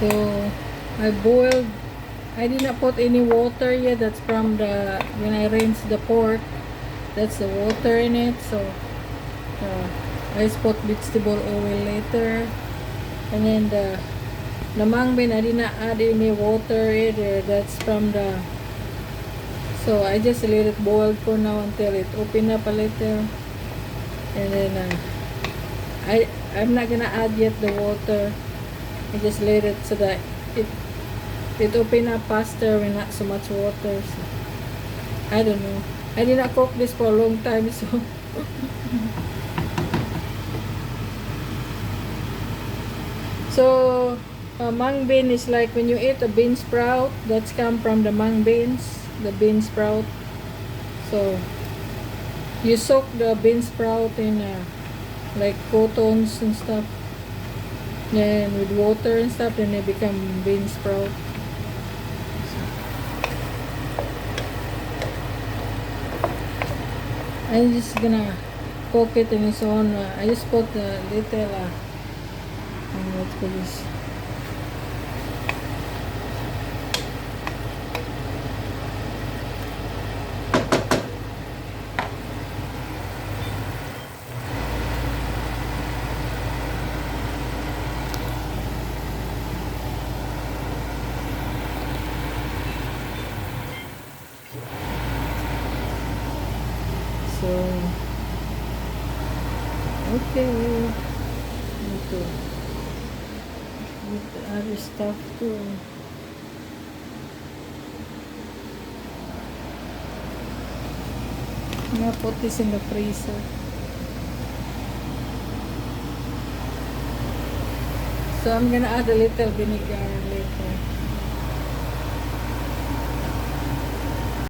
So I boiled. I did not put any water yet. That's from the when I rinsed the pork. That's the water in it. So I just put vegetable oil later, and then the mung bean I did not add any water either. That's from the. So I just let it boil for now until it open up a little, and then I'm not gonna add yet the water. I just let it so that it open up faster with not so much water. So I don't know. I did not cook this for a long time, so so mung bean is like when you eat a bean sprout. That's come from the mung beans, the bean sprout. So you soak the bean sprout in like cotons and stuff, then with water and stuff, then they become bean sprout. I'm just gonna cook it in its own. I just put a little. Let's put this. So okay, need to with the other stuff too. I'm gonna put this in the freezer. So I'm gonna add a little vinegar